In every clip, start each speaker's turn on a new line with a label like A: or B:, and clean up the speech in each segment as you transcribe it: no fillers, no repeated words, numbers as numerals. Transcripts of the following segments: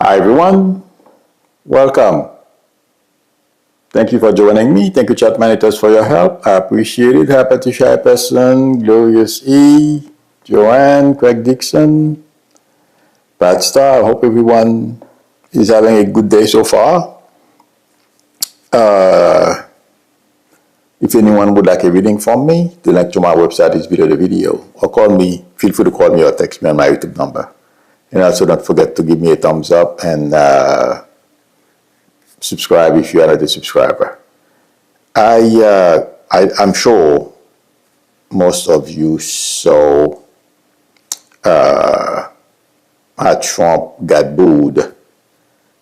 A: Hi everyone, welcome. Thank you for joining me. Thank you, chat monitors, for your help. I appreciate it. Happy to Shy Person, Glorious E, Joanne, Craig Dixon, Pat Star. I hope everyone is having a good day so far. If anyone would like a reading from me, the link to my website is below the video. Or call me, feel free to call me or text me on my YouTube number. And also don't forget to give me a thumbs up and subscribe if you are not a subscriber. I'm sure most of you saw how Trump got booed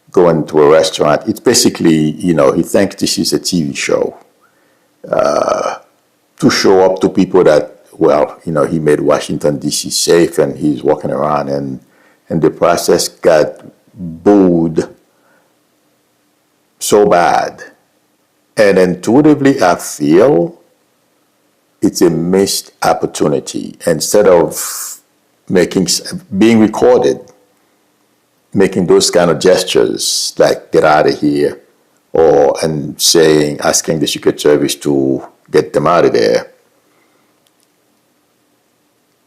A: going to a restaurant. It's basically, he thinks this is a TV show to show up to people that, he made Washington, D.C. safe and he's walking around and the process got booed so bad. And intuitively, I feel it's a missed opportunity. Instead of being recorded, making those kind of gestures like get out of here and asking the Secret Service to get them out of there.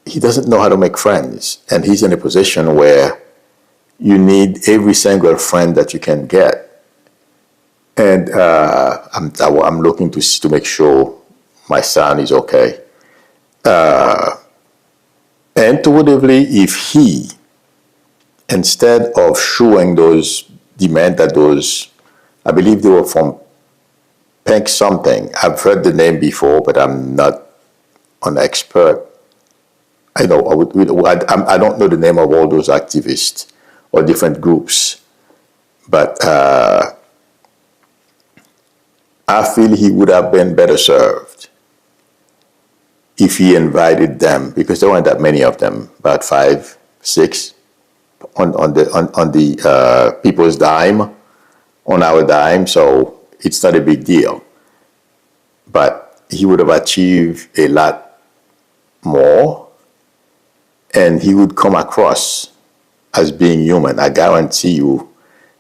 A: He doesn't know how to make friends, and he's in a position where you need every single friend that you can get. And I'm looking to make sure my son is okay. Intuitively, if he, instead of showing those demand that I believe they were from Pink something. I've heard the name before, but I'm not an expert. I don't know the name of all those activists or different groups, but I feel he would have been better served if he invited them, because there weren't that many of them, about 5, 6, on the people's dime, on our dime. So it's not a big deal, but he would have achieved a lot more. And he would come across as being human. I guarantee you,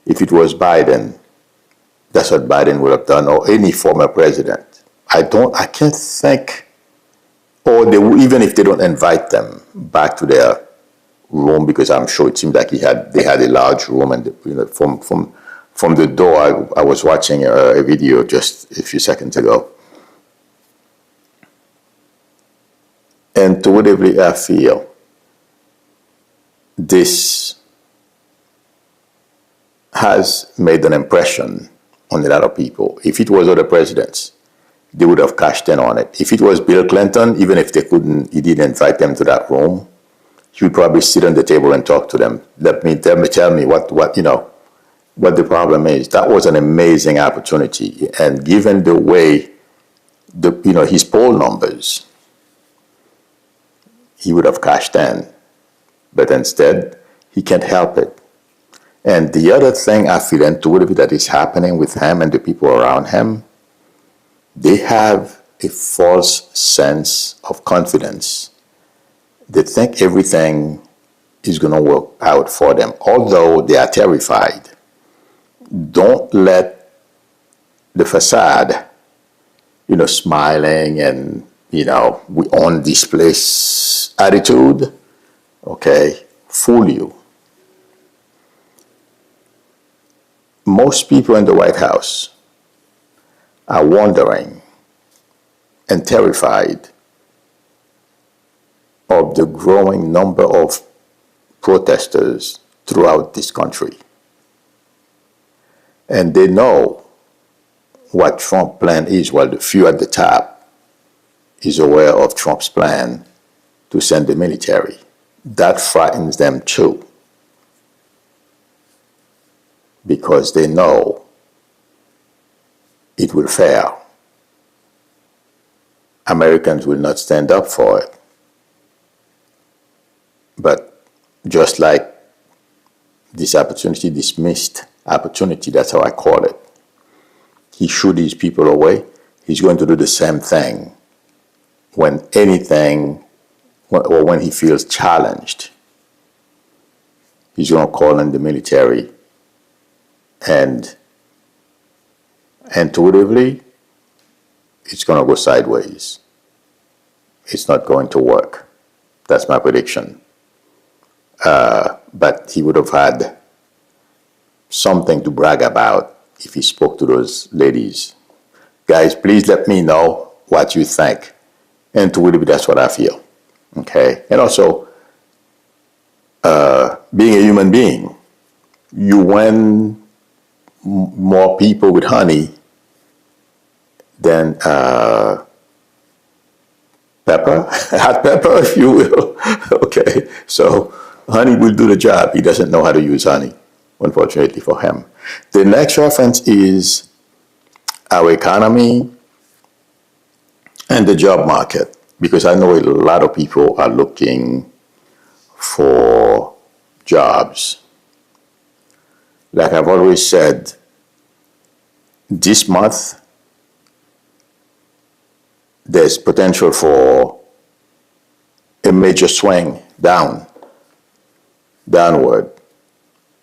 A: if it was Biden, that's what Biden would have done, or any former president. I can't think, or even if they don't invite them back to their room, because I'm sure it seemed like they had a large room, and from the door, I was watching a video just a few seconds ago. Intuitively, I feel this has made an impression on a lot of people. If it was other presidents, they would have cashed in on it. If it was Bill Clinton, even if he didn't invite them to that room, he would probably sit on the table and talk to them. Tell me what the problem is. That was an amazing opportunity. And given the way his poll numbers, he would have cashed in. But instead, he can't help it. And the other thing I feel intuitively that is happening with him and the people around him, they have a false sense of confidence. They think everything is going to work out for them, although they are terrified. Don't let the facade, smiling and, we own this place attitude, fool you. Most people in the White House are wondering and terrified of the growing number of protesters throughout this country. And they know what Trump's plan is, while the few at the top is aware of Trump's plan to send the military. That frightens them too, because they know it will fail. Americans will not stand up for it. But just like this opportunity, this missed opportunity, that's how I call it, he shooed these people away. He's going to do the same thing when he feels challenged. He's going to call in the military And intuitively, it's going to go sideways. It's not going to work. That's my prediction. But he would have had something to brag about if he spoke to those ladies. Guys, please let me know what you think. Intuitively, that's what I feel. Okay? And also, being a human being, you win more people with honey than pepper, hot pepper, if you will. Okay, so honey will do the job. He doesn't know how to use honey, unfortunately for him. The next reference is our economy and the job market, because I know a lot of people are looking for jobs. Like I've always said, this month, there's potential for a major swing downward.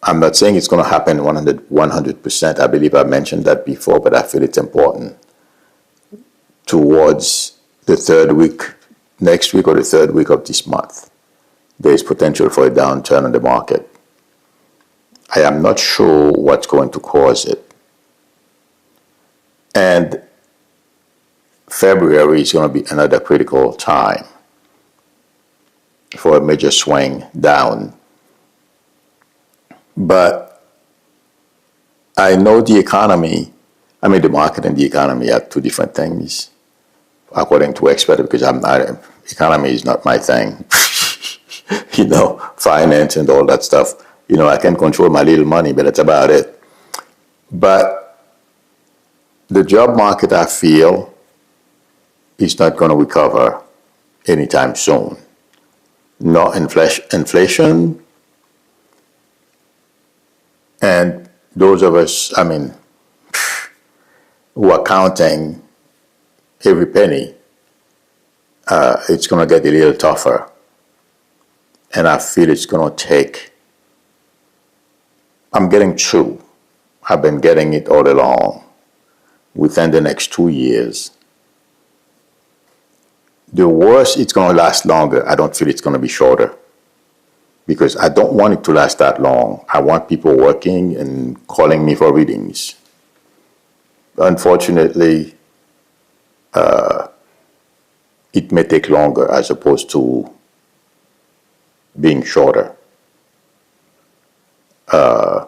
A: I'm not saying it's going to happen 100%. I believe I mentioned that before, but I feel it's important. Towards the third week, next week or the third week of this month, there is potential for a downturn in the market. I am not sure what's going to cause it. And February is going to be another critical time for a major swing down. But I know the market and the economy are two different things, according to experts, because economy is not my thing. Finance and all that stuff. I can control my little money, but that's about it. But the job market, I feel, is not going to recover anytime soon. No inflation, and those of us, who are counting every penny, it's going to get a little tougher. And I feel it's going to take, I'm getting through. I've been getting it all along. Within the next 2 years, the worst, it's going to last longer. I don't feel it's going to be shorter, because I don't want it to last that long. I want people working and calling me for readings. Unfortunately, it may take longer as opposed to being shorter. I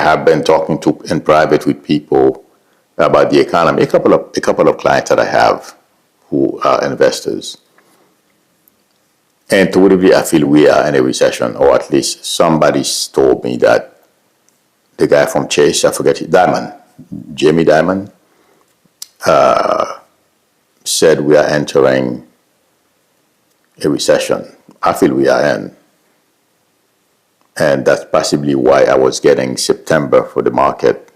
A: have been talking in private with people about the economy. A couple of clients that I have who are investors. And intuitively, I feel we are in a recession, or at least somebody's told me that. The guy from Chase, I forget his, Jamie Dimon, said we are entering a recession. I feel we are in. And that's possibly why I was getting September for the market.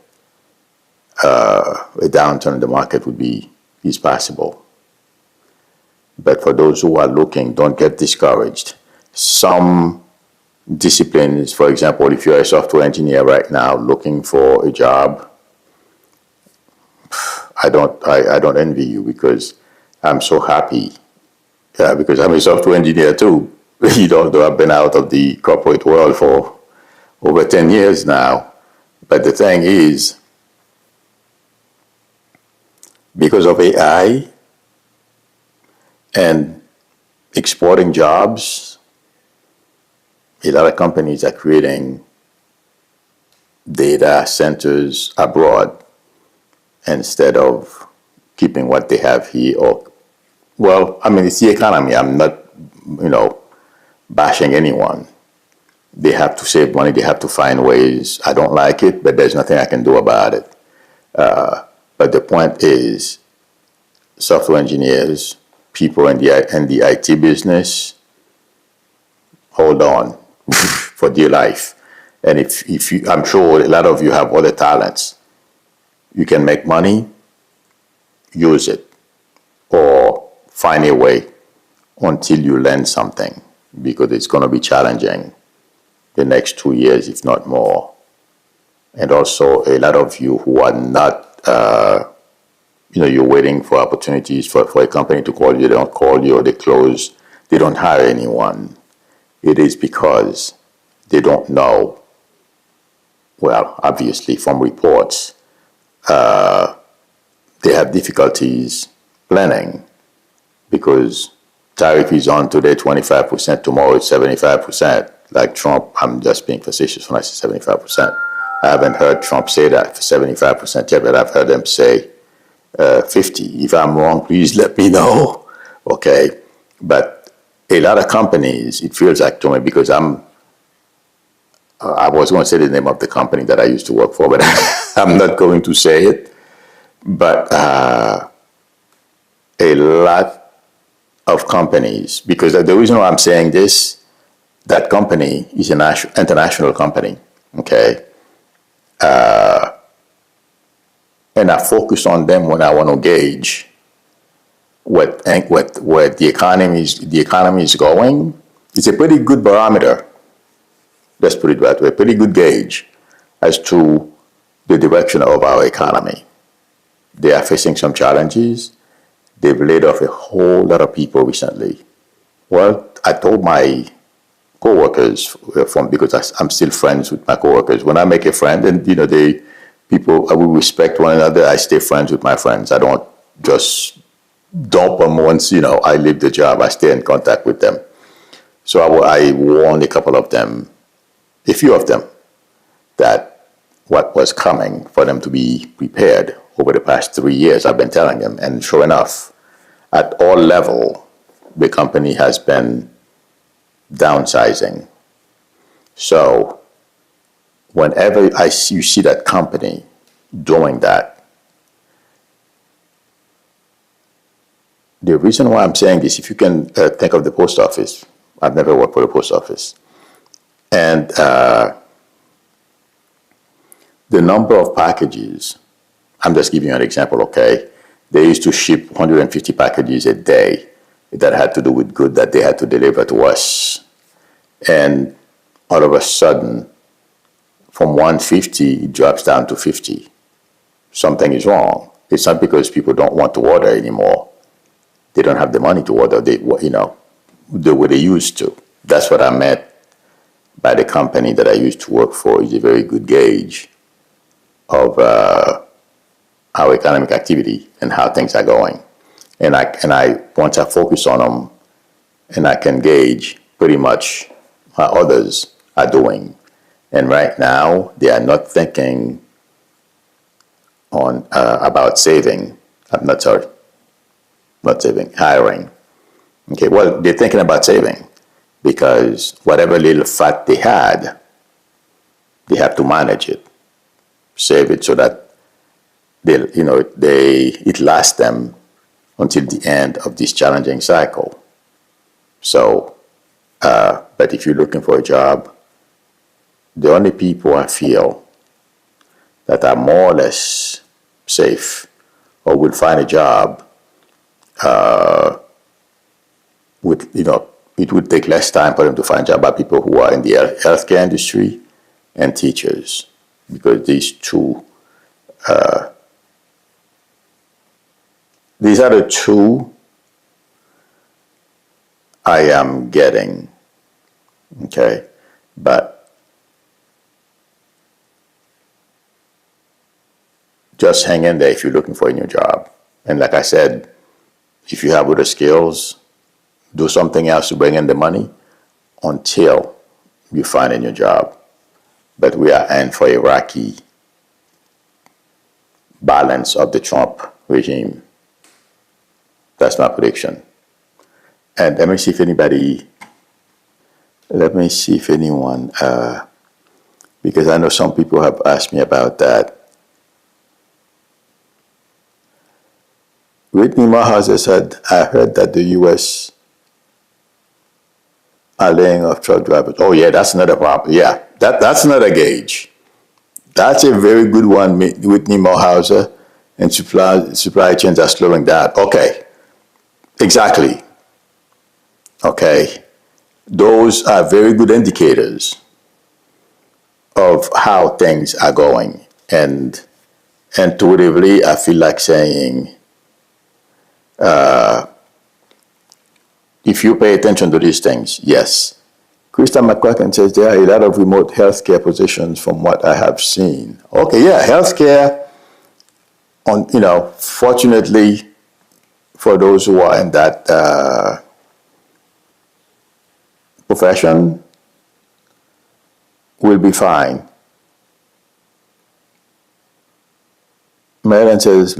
A: A downturn in the market is possible. But for those who are looking, don't get discouraged. Some disciplines, for example, if you're a software engineer right now looking for a job, I don't envy you, because I'm so happy. Because I'm a software engineer too. Though I've been out of the corporate world for over 10 years now. But the thing is, because of AI and exporting jobs, a lot of companies are creating data centers abroad instead of keeping what they have here. It's the economy. I'm not, bashing anyone. They have to save money. They have to find ways. I don't like it, but there's nothing I can do about it. But the point is, software engineers, people in the IT business, hold on for dear life. And if you, I'm sure a lot of you have other talents. You can make money, use it, or find a way until you learn something, because it's going to be challenging the next 2 years, if not more. and also a lot of you who are not, you're waiting for opportunities for a company to call you. They don't call you, or they close. They don't hire anyone. It is because they don't know. Well, obviously, from reports, they have difficulties planning because tariff is on today 25%, tomorrow it's 75%. Like Trump, I'm just being facetious when I say 75%. I haven't heard Trump say that for 75% yet, but I've heard them say 50. If I'm wrong, please let me know. Okay, but a lot of companies, it feels like to me, because I was going to say the name of the company that I used to work for, but I'm not going to say it. But a lot of companies, because the reason why I'm saying this, that company is an international company, okay? And I focus on them when I want to gauge where the economy is going. It's a pretty good barometer. Let's put it that way. Pretty good gauge as to the direction of our economy. They are facing some challenges. They've laid off a whole lot of people recently. Well, I told my coworkers, because I'm still friends with my coworkers. When I make a friend, and people, I will respect one another. I stay friends with my friends. I don't just dump them once I leave the job. I stay in contact with them. So I warned a few of them, that what was coming, for them to be prepared. Over the past 3 years, I've been telling them, and sure enough, at all level, the company has been downsizing. So whenever you see that company doing that, the reason why I'm saying this, if you can think of the post office, I've never worked for the post office, and the number of packages, I'm just giving you an example, okay? They used to ship 150 packages a day that had to do with goods that they had to deliver to us. And all of a sudden, from 150, it drops down to 50. Something is wrong. It's not because people don't want to order anymore. They don't have the money to order, the way they used to. That's what I meant by the company that I used to work for is a very good gauge of our economic activity and how things are going. And I once I focus on them, and I can gauge pretty much how others are doing. And right now, they are not thinking about saving. Not saving, hiring. Okay, well, they're thinking about saving because whatever little fat they had, they have to manage it, save it so that it lasts them until the end of this challenging cycle. So, but if you're looking for a job, the only people I feel that are more or less safe or will find a job, it would take less time for them to find a job, are people who are in the healthcare industry and teachers, because these are the two I am getting, okay? But just hang in there if you're looking for a new job. And like I said, if you have other skills, do something else to bring in the money until you find a new job. But we are in for a rocky balance of the Trump regime. That's my prediction. And let me see if anyone, because I know some people have asked me about that. Whitney Morehouse said, I heard that the U.S. are laying off truck drivers. Oh, yeah, that's another problem. Yeah, that's another gauge. That's a very good one, Whitney Morehouse, and supply chains are slowing down. Okay, exactly. Okay, those are very good indicators of how things are going. And intuitively, I feel like saying, if you pay attention to these things, yes. Krista McQuacken says there are a lot of remote healthcare positions from what I have seen. Okay, yeah, healthcare, fortunately, for those who are in that profession, will be fine. Maryland says,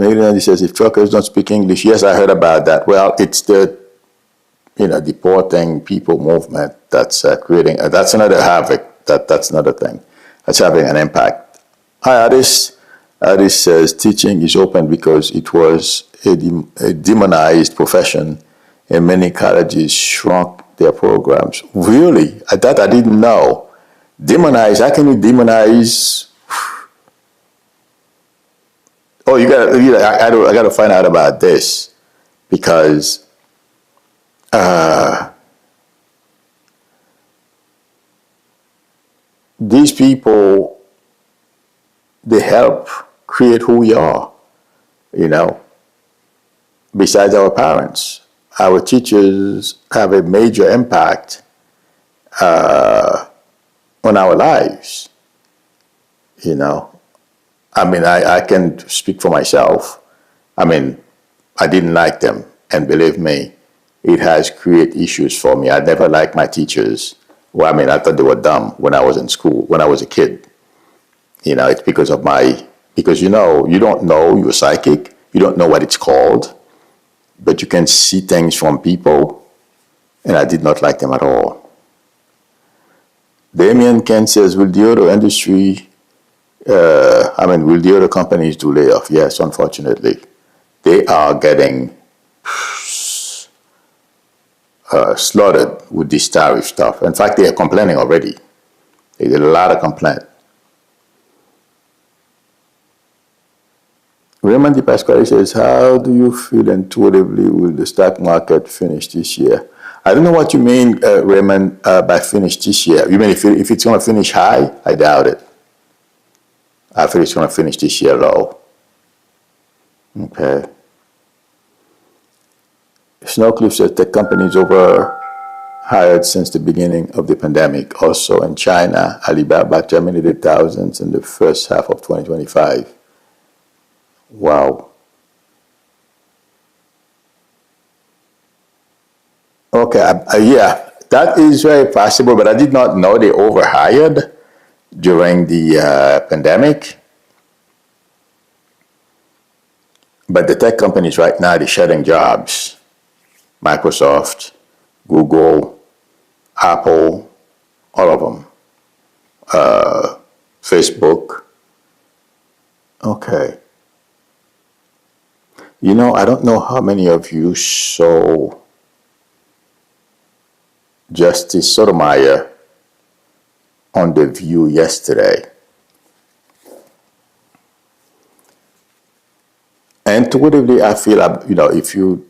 A: if truckers don't speak English, yes, I heard about that. Well, it's the deporting people movement that's creating, that's another havoc, that's another thing. That's having an impact. Hi, Addis says teaching is open because it was a demonized profession and many colleges shrunk their programs. Really? That I didn't know. Demonized, how can you demonize? Oh, I got to find out about this because these people, they help create who we are, besides our parents. Our teachers have a major impact on our lives, I can speak for myself. I didn't like them, and believe me, it has created issues for me. I never liked my teachers. Well, I thought they were dumb when I was in school, when I was a kid. It's because you don't know, you're psychic, you don't know what it's called, but you can see things from people, and I did not like them at all. Damien Kent says, will the auto industry, will the other companies do layoff? Yes, unfortunately. They are getting slaughtered with this tariff stuff. In fact, they are complaining already. There's a lot of complaint. Raymond Di Pasquale says, how do you feel intuitively will the stock market finish this year? I don't know what you mean, Raymond, by finish this year. You mean if it's going to finish high? I doubt it. I feel it's going to finish this year low. Okay. Snowcliff says tech companies overhired since the beginning of the pandemic. Also in China, Alibaba terminated thousands in the first half of 2025. Wow. Okay, yeah, that is very possible, but I did not know they overhired during the pandemic. But the tech companies right now, they're shedding jobs. Microsoft, Google, Apple, all of them. Facebook. Okay. I don't know how many of you saw Justice Sotomayor on The View yesterday. Intuitively, I feel, if you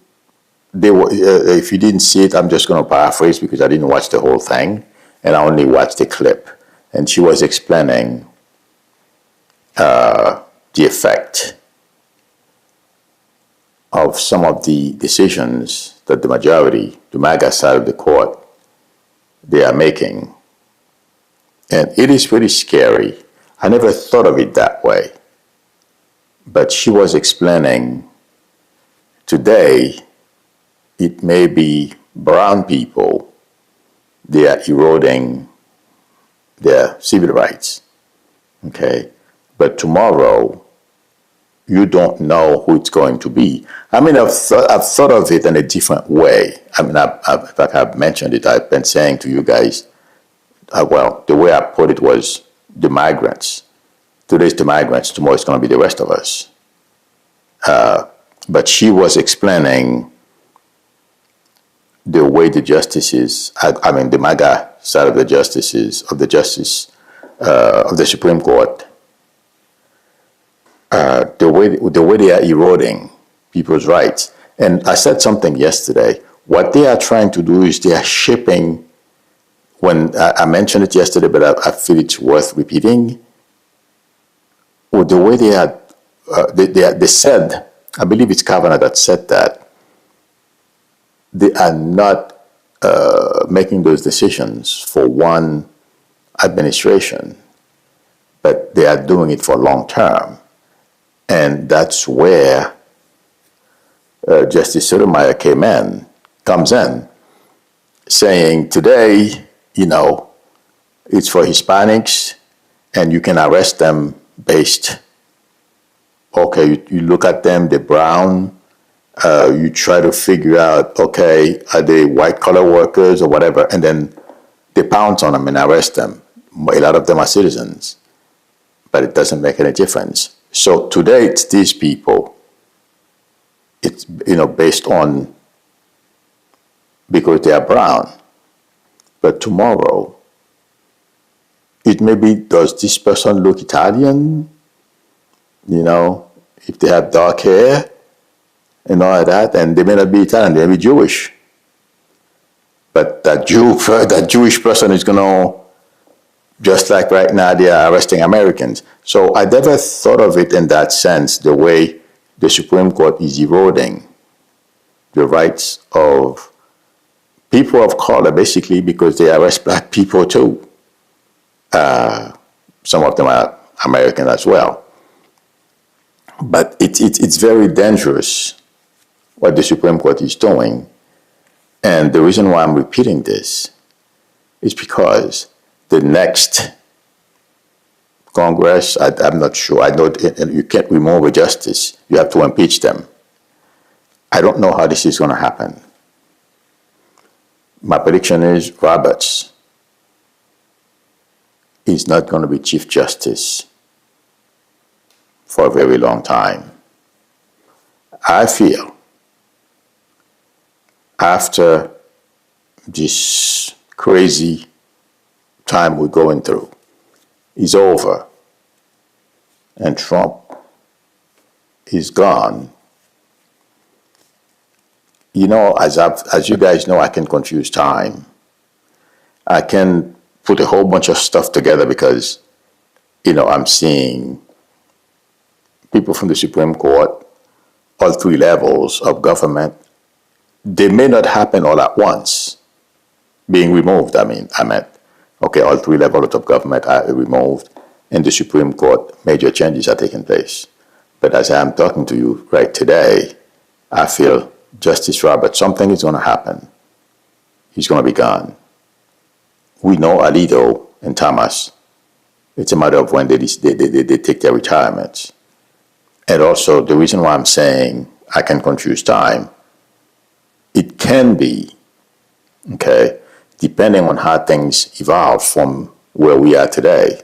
A: didn't see it, I'm just going to paraphrase because I didn't watch the whole thing, and I only watched the clip. And she was explaining the effect of some of the decisions that the majority, the MAGA side of the court, they are making. And it is pretty scary. I never thought of it that way. But she was explaining today, it may be brown people, they are eroding their civil rights. Okay? But tomorrow, you don't know who it's going to be. I've thought of it in a different way. In fact, I've mentioned it. I've been saying to you guys, the way I put it was the migrants. Today's the migrants, tomorrow it's going to be the rest of us. But she was explaining the way the justices, the MAGA side of the justices, of the Supreme Court, the way they are eroding people's rights. And I said something yesterday. What they are trying to do is they are shaping when I mentioned it yesterday, but I feel it's worth repeating. Well, the way they had, they said, I believe it's Kagan that said that they are not making those decisions for one administration, but they are doing it for long term. And that's where Justice Sotomayor comes in, saying today, it's for Hispanics, and you can arrest them based. Okay, you look at them, they're brown. You try to figure out, okay, are they white collar workers or whatever, and then they pounce on them and arrest them. A lot of them are citizens, but it doesn't make any difference. So today it's these people. It's based on because they are brown, but tomorrow it may be, does this person look Italian? If they have dark hair and all of that, and they may not be Italian, they may be Jewish. But that Jewish person is going to, just like right now they are arresting Americans. So I never thought of it in that sense, the way the Supreme Court is eroding the rights of people of color, basically because they arrest black people too. Some of them are American as well. But it's very dangerous what the Supreme Court is doing. And the reason why I'm repeating this is because the next Congress, I'm not sure. I know you can't remove a justice. You have to impeach them. I don't know how this is going to happen. My prediction is Roberts is not going to be Chief Justice for a very long time. I feel after this crazy time we're going through is over and Trump is gone, as you guys know, I can confuse time. I can put a whole bunch of stuff together because, I'm seeing people from the Supreme Court, all three levels of government. They may not happen all at once, being removed. I meant, okay, all three levels of government are removed, and the Supreme Court, major changes are taking place. But as I am talking to you right today, I feel Justice Roberts, something is going to happen. He's going to be gone. We know Alito and Thomas. It's a matter of when they take their retirements. And also, the reason why I'm saying I can confuse time, it can be, okay, depending on how things evolve from where we are today.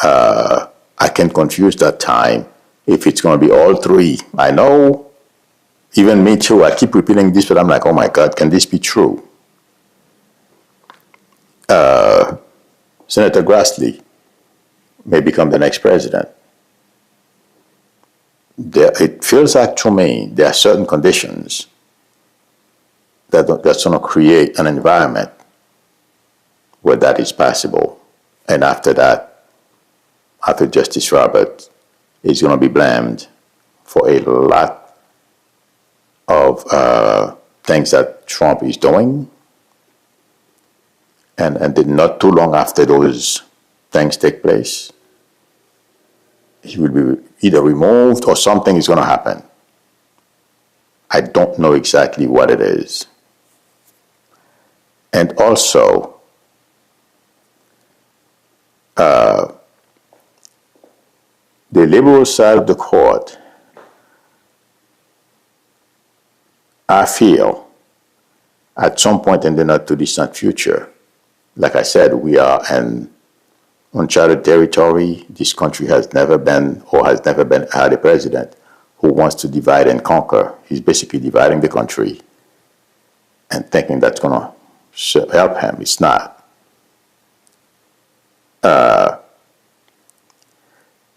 A: I can confuse that time if it's going to be all three. I know, even me too, I keep repeating this, but I'm like, oh my God, can this be true? Senator Grassley may become the next president. It feels like to me there are certain conditions that's going to create an environment where that is possible. And after that, after Justice Roberts is going to be blamed for a lot of things that Trump is doing. And then not too long after those things take place, he will be either removed or something is going to happen. I don't know exactly what it is. And also, the liberal side of the court, I feel, at some point in the not too distant future, like I said, we are in uncharted territory. This country has never been had a president who wants to divide and conquer. He's basically dividing the country and thinking that's going to help him. It's not.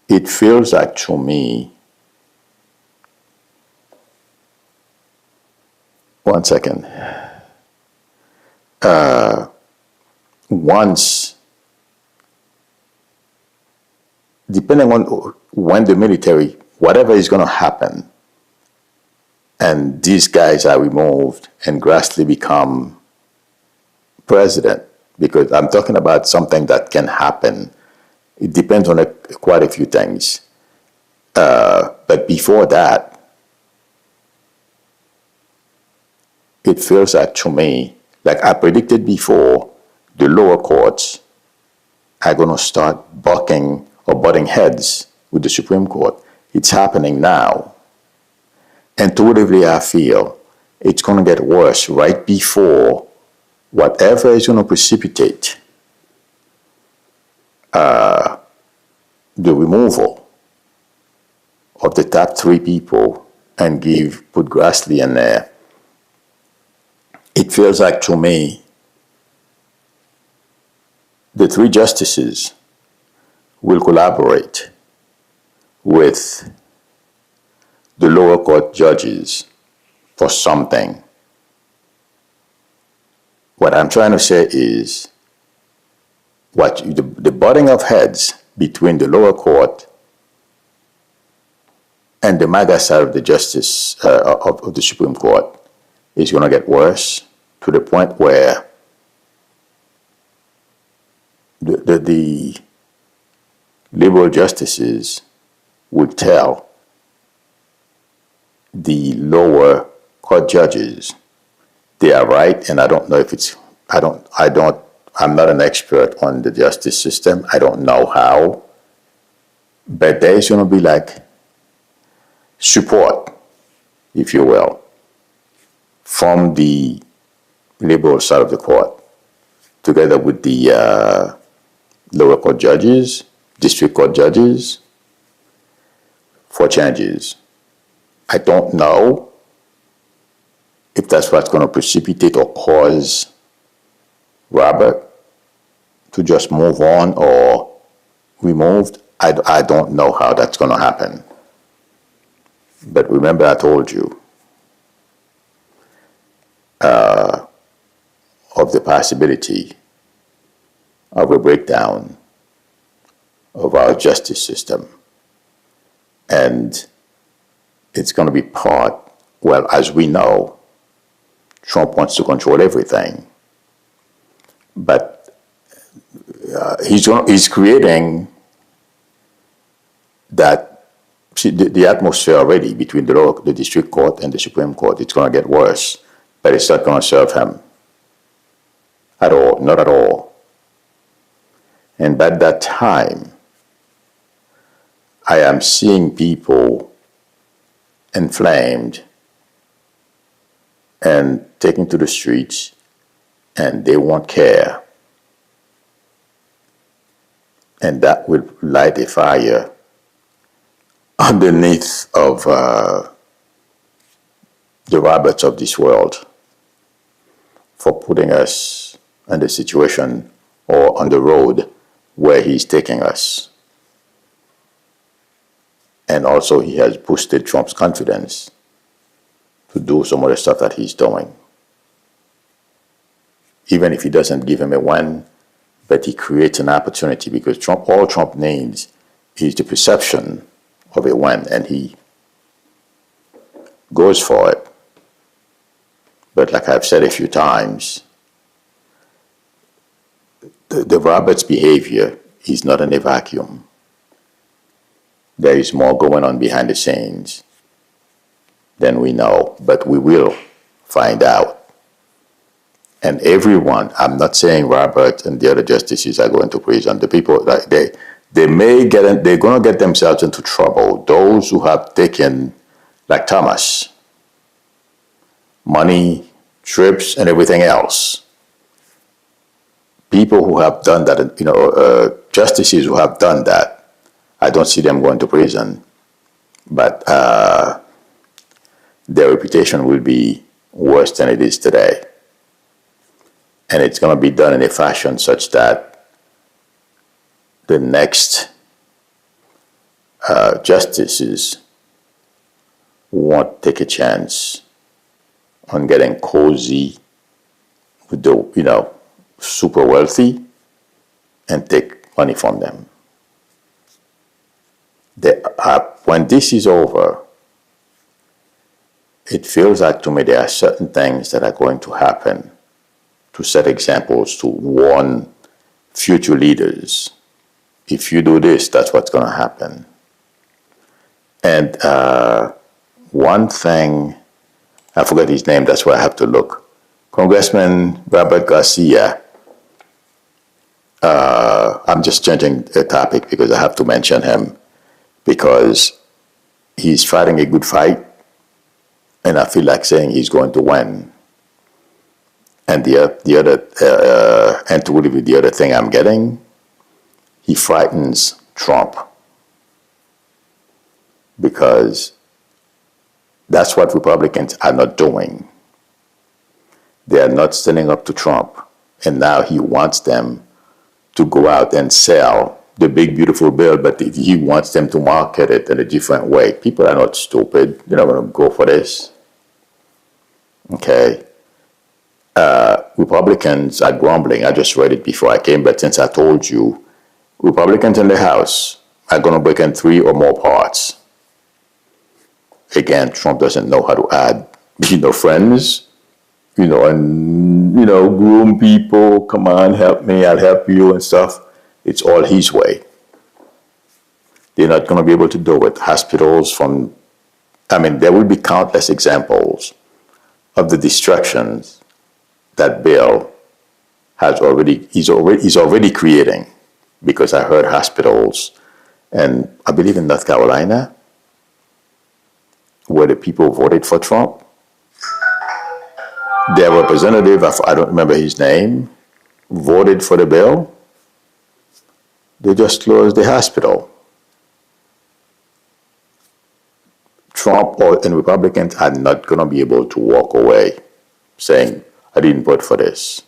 A: It feels like to me, one second, once, depending on when the military, whatever is going to happen, and these guys are removed and Grassley become president, because I'm talking about something that can happen. It depends on quite a few things. But before that, it feels like to me, like I predicted before, the lower courts are going to start bucking or butting heads with the Supreme Court. It's happening now. Intuitively, I feel it's going to get worse right before whatever is going to precipitate the removal of the top three people and put Grassley in there. It feels like to me the three justices will collaborate with the lower court judges for something. What I'm trying to say is the butting of heads between the lower court and the MAGA side of the justice of the Supreme Court is going to get worse to the point where the liberal justices would tell the lower court judges they are right, and I don't know if it's, I'm not an expert on the justice system. I don't know how, but there's going to be like support, if you will, from the liberal side of the court, together with the lower court judges, district court judges, for changes. I don't know if that's what's going to precipitate or cause Robert to just move on or removed. I don't know how that's going to happen. But remember, I told you of the possibility of a breakdown of our justice system. And it's going to be well, as we know, Trump wants to control everything. But he's creating that, the atmosphere already between the district court and the Supreme Court. It's going to get worse, but it's not going to serve him at all, not at all. And by that time, I am seeing people inflamed and taken to the streets, and they won't care. And that will light a fire underneath of the Roberts of this world for putting us in the situation or on the road where he's taking us. And also he has boosted Trump's confidence to do some of the stuff that he's doing. Even if he doesn't give him a win, but he creates an opportunity, because all Trump needs is the perception of a win, and he goes for it. But like I've said a few times, the Roberts behavior is not in a vacuum. There is more going on behind the scenes than we know, but we will find out. And everyone, I'm not saying Robert and the other justices are going to prison. The people, they're going to get themselves into trouble. Those who have taken, like Thomas, money, trips, and everything else. People who have done that, justices who have done that, I don't see them going to prison. But their reputation will be worse than it is today. And it's going to be done in a fashion such that the next justices won't take a chance on getting cozy with the, super wealthy and take money from them. When this is over, it feels like to me there are certain things that are going to happen to set examples to warn future leaders. If you do this, that's what's going to happen. And one thing, I forget his name, that's why I have to look. Congressman Robert Garcia, I'm just changing the topic because I have to mention him, because he's fighting a good fight, and I feel like saying he's going to win. And the other, and to really the other thing I'm getting, he frightens Trump, because that's what Republicans are not doing. They are not standing up to Trump, and now he wants them to go out and sell the big, beautiful bill, but he wants them to market it in a different way. People are not stupid. They're not going to go for this. Okay. Republicans are grumbling. I just read it before I came, but since I told you, Republicans in the House are going to break in 3 or more parts. Again, Trump doesn't know how to add, friends, and, groom people, come on, help me, I'll help you and stuff. It's all his way. They're not going to be able to do it. Hospitals there will be countless examples of the destructions that Bill is already creating, because I heard hospitals, and I believe in North Carolina, where the people voted for Trump, their representative, I don't remember his name, voted for the bill. They just closed the hospital. Trump and Republicans are not going to be able to walk away saying, I didn't vote for this.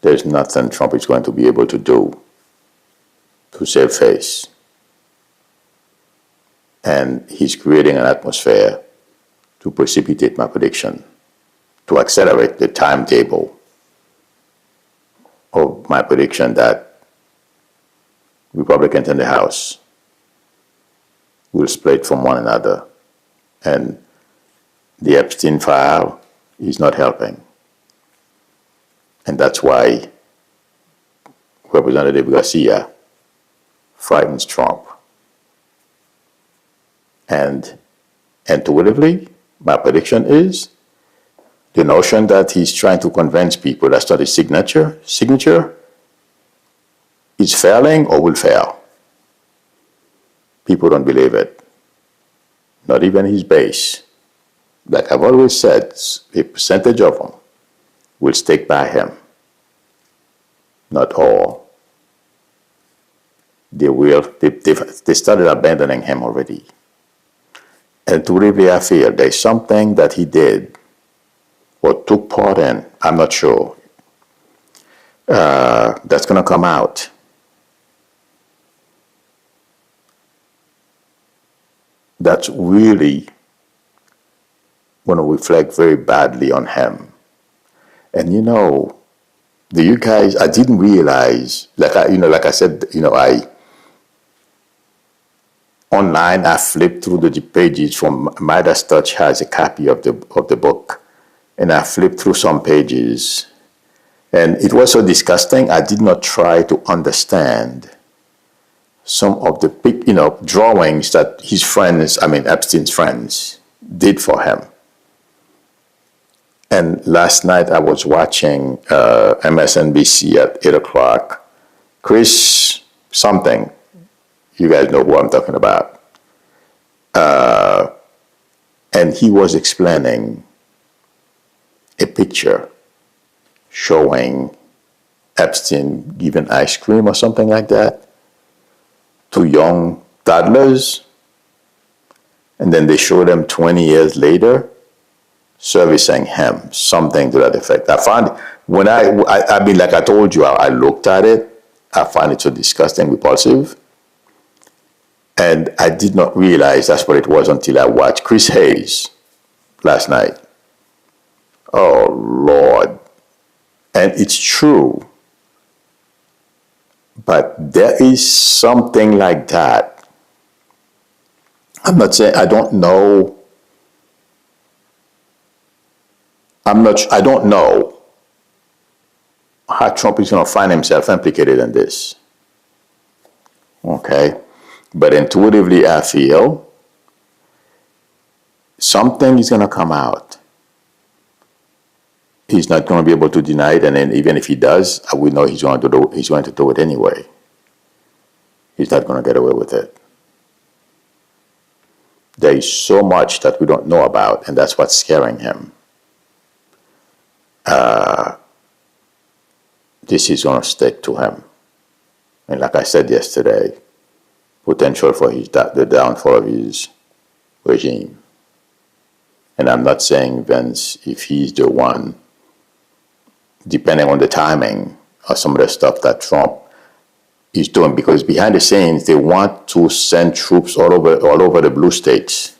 A: There's nothing Trump is going to be able to do to save face. And he's creating an atmosphere to precipitate my prediction, to accelerate the timetable of my prediction that Republicans in the House will split from one another. And the Epstein file is not helping. And that's why Representative Garcia frightens Trump. And intuitively, my prediction is the notion that he's trying to convince people that's not his signature is failing or will fail. People don't believe it. Not even his base. Like I've always said, a percentage of them will stick by him. Not all. They will. They started abandoning him already. And to really, I feel there's something that he did or took part in, I'm not sure, that's going to come out. That's really going to reflect very badly on him. And you guys, I didn't realize, like I said, online, I flipped through the pages from Midas Touch has a copy of the book, and I flipped through some pages, and it was so disgusting. I did not try to understand some of the drawings that his friends, Epstein's friends, did for him. And last night I was watching MSNBC at 8 o'clock. Chris something. You guys know who I'm talking about. And he was explaining a picture showing Epstein giving ice cream or something like that to young toddlers. And then they showed them 20 years later servicing him, something to that effect. I found, when like I told you, I looked at it, I find it so disgusting, repulsive. And I did not realize that's what it was until I watched Chris Hayes last night. Oh, Lord. And it's true. But there is something like that. I'm not saying, I don't know. I don't know how Trump is going to find himself implicated in this. Okay? But intuitively, I feel something is going to come out. He's not going to be able to deny it, and then even if he does, we know he's going to do it anyway. He's not going to get away with it. There is so much that we don't know about, and that's what's scaring him. This is going to stick to him. And like I said yesterday, potential for the downfall of his regime. And I'm not saying Vince, if he's the one, depending on the timing of some of the stuff that Trump is doing, because behind the scenes, they want to send troops all over the blue states.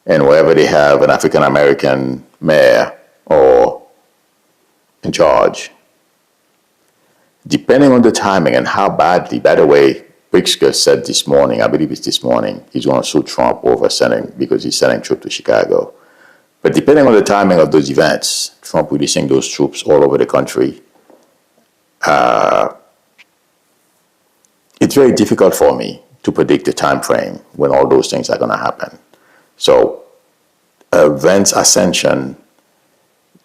A: And wherever they have an African-American mayor or in charge, depending on the timing and how badly, by the way, Pritzker said this morning, I believe it's this morning, he's going to sue Trump because he's sending troops to Chicago. But depending on the timing of those events, Trump releasing those troops all over the country, it's very difficult for me to predict the time frame when all those things are going to happen. So Vance's ascension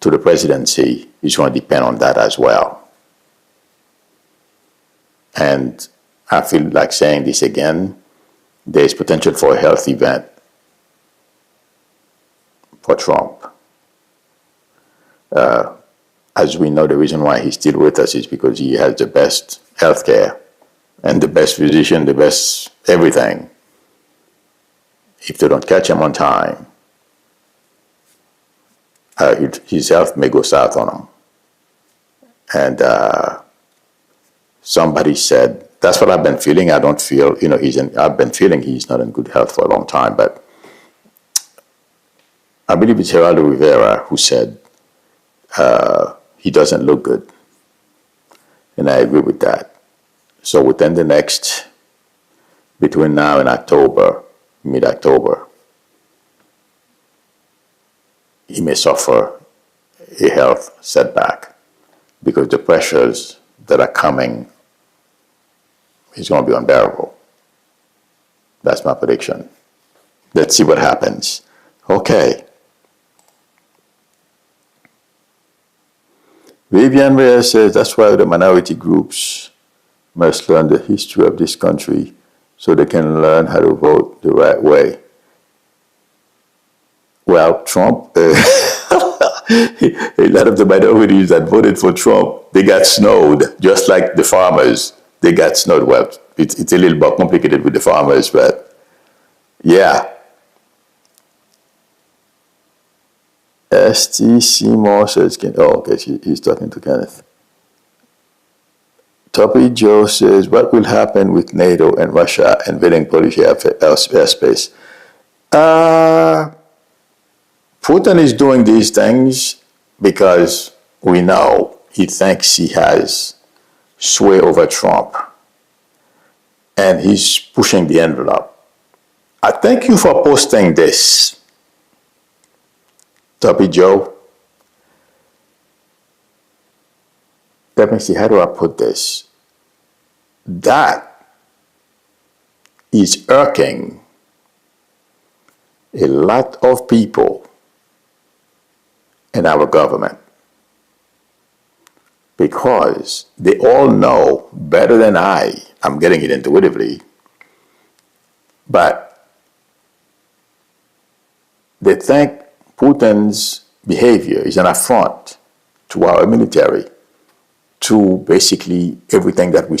A: to the presidency is going to depend on that as well. And I feel like saying this again, there's potential for a health event for Trump. As we know, the reason why he's still with us is because he has the best health care and the best physician, the best everything. If they don't catch him on time, his health may go south on him. And somebody said, that's what I've been feeling. I don't feel, I've been feeling he's not in good health for a long time, but I believe it's Geraldo Rivera who said he doesn't look good. And I agree with that. So within between now and October, mid-October, he may suffer a health setback because the pressures that are coming is going to be unbearable. That's my prediction. Let's see what happens. Okay. Vivian Reyes says that's why the minority groups must learn the history of this country so they can learn how to vote the right way. Well, Trump, a lot of the minorities that voted for Trump, they got snowed, just like the farmers. They got snowed. Well, it's a little more complicated with the farmers, but yeah. S.T. Seymour says, okay, he's talking to Kenneth. Toppy Joe says, what will happen with NATO and Russia invading Polish airspace? Putin is doing these things because we know he thinks he has sway over Trump. And he's pushing the envelope. I thank you for posting this, Toppy Joe. Let me see, how do I put this? That is irking a lot of people in our government because they all know better than I'm getting it intuitively, but they think Putin's behavior is an affront to our military, to basically everything that we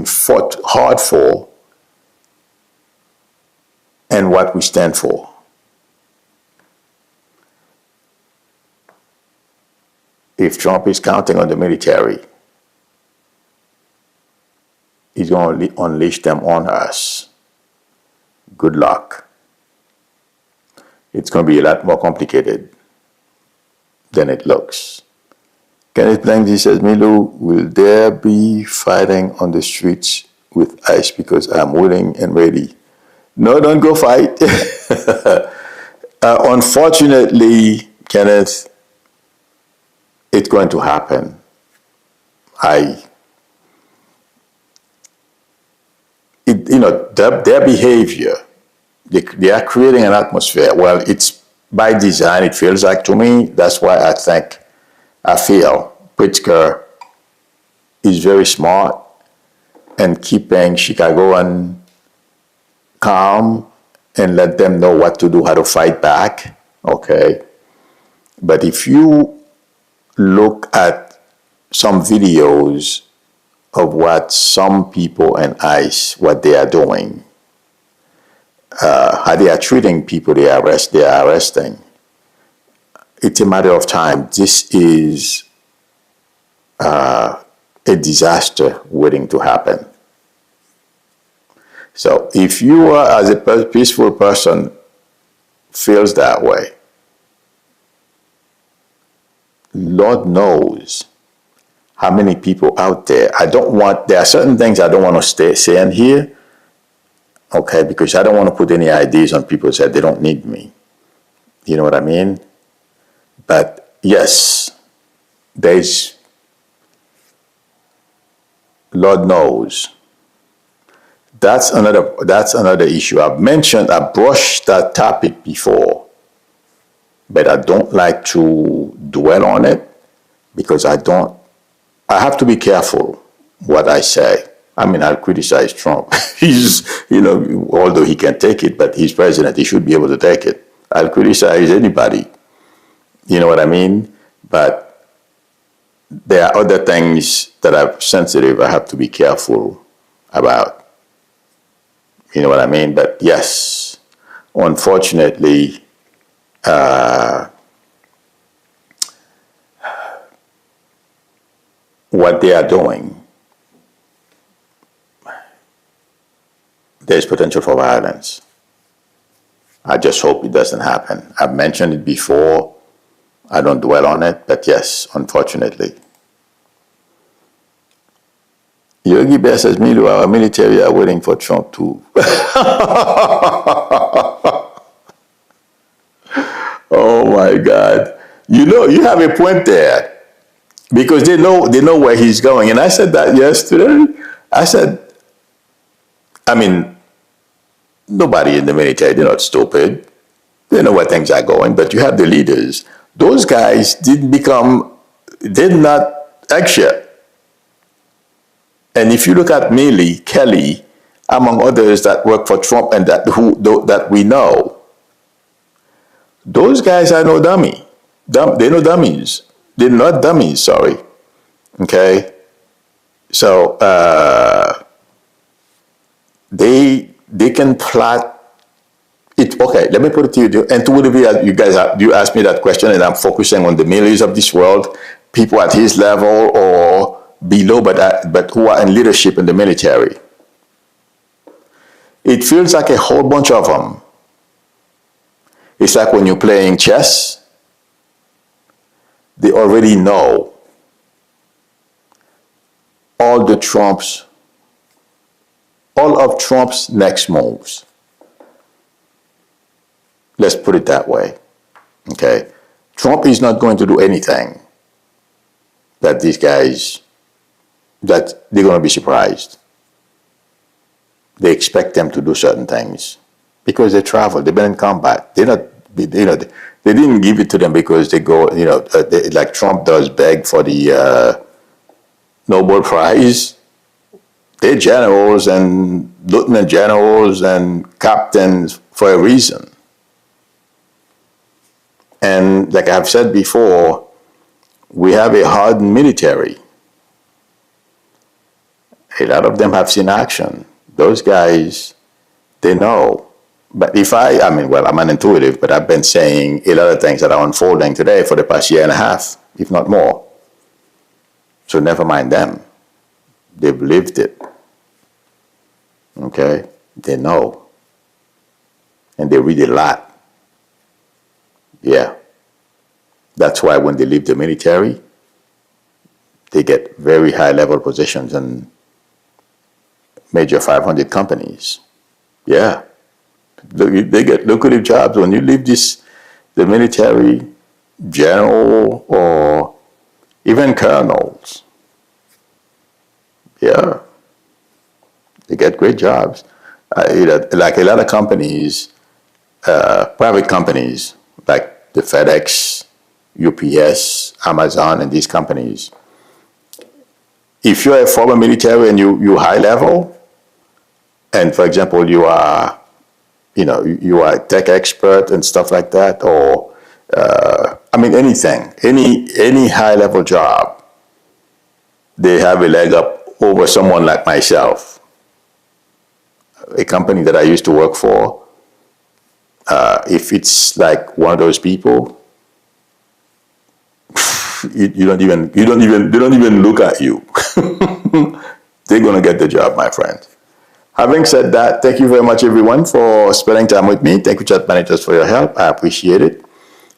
A: fought hard for and what we stand for. If Trump is counting on the military, he's going to unleash them on us. Good luck. It's going to be a lot more complicated than it looks. Kenneth Blanky says, Milu, will there be fighting on the streets with ICE? Because I'm willing and ready. No, don't go fight. Unfortunately, Kenneth, it's going to happen. Their behavior, they are creating an atmosphere. Well, it's by design, it feels like to me. That's why I feel Pritzker is very smart and keeping Chicagoan calm and let them know what to do, how to fight back. Okay. But if you look at some videos of what some people in ICE, what they are doing, how they are treating people they are arresting, it's a matter of time. This is a disaster waiting to happen. So if you are, as a peaceful person, feels that way, Lord knows how many people out there. There are certain things I don't want to say in here, okay, because I don't want to put any ideas on people's head. They don't need me. You know what I mean? But yes, Lord knows. That's another issue. I brushed that topic before, but I don't like to dwell on it because I have to be careful what I say. I mean, I'll criticize Trump. Although he can take it, but he's president, he should be able to take it. I'll criticize anybody. You know what I mean? But there are other things that are sensitive. I have to be careful about. You know what I mean? But yes, unfortunately, what they are doing, there's potential for violence. I just hope it doesn't happen. I've mentioned it before. I don't dwell on it, but yes, unfortunately. Yogi Bear says, Milu, our military are waiting for Trump too. Oh my God. You have a point there. Because they know where he's going. And I said that yesterday. I said, nobody in the military, they're not stupid. They know where things are going, but you have the leaders. Those guys did not exit. And if you look at Milley, Kelly, among others that work for Trump and that we know, those guys are no dummy. They're no dummies. They're not dummies, sorry. Okay? So, they can plot it. Okay, let me put it to you. And to whatever you asked me that question, and I'm focusing on the Milleys of this world, people at his level or below, but who are in leadership in the military. It feels like a whole bunch of them. It's like when you're playing chess, they already know all of Trump's next moves. Let's put it that way. Okay? Trump is not going to do anything that these guys, that they're going to be surprised. They expect them to do certain things because they travel. They've been in combat. They didn't give it to them because they go, like Trump does beg for the Nobel Prize. They're generals and lieutenant generals and captains for a reason. And like I've said before, we have a hardened military. A lot of them have seen action. Those guys, they know. But I'm an intuitive, but I've been saying a lot of things that are unfolding today for the past year and a half, if not more. So never mind them. They've lived it. Okay? They know. And they read a lot. Yeah. That's why when they leave the military, they get very high-level positions in major 500 companies. Yeah. They get lucrative jobs. When you leave the military, general, or even colonels, yeah, they get great jobs. Like a lot of companies, private companies, like the FedEx, UPS, Amazon, and these companies, if you're a former military and you high level, and for example, you are a tech expert and stuff like that, or anything, any high level job, they have a leg up over someone like myself. A company that I used to work for, if it's like one of those people, they don't even look at you. They're gonna get the job, my friend. Having said that, thank you very much, everyone, for spending time with me. Thank you, chat managers, for your help. I appreciate it.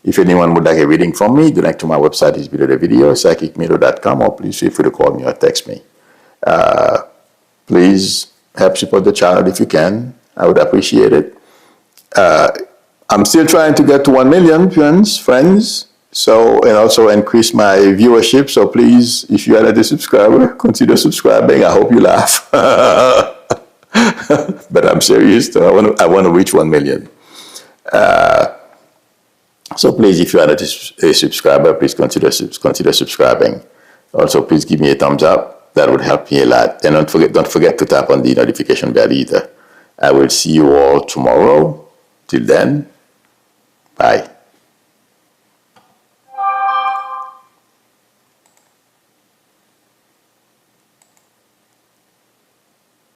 A: If anyone would like a reading from me, the link to my website is below the video, psychicmedo.com, or please feel free to call me or text me. Please help support the channel if you can. I would appreciate it. I'm still trying to get to 1 million friends. So, and also increase my viewership. So please, if you are not a subscriber, consider subscribing. I hope you laugh. But I'm serious, though. I want to reach 1 million. So please, if you are not a subscriber, please consider subscribing. Also, please give me a thumbs up. That would help me a lot. And don't forget to tap on the notification bell either. I will see you all tomorrow. Till then, bye.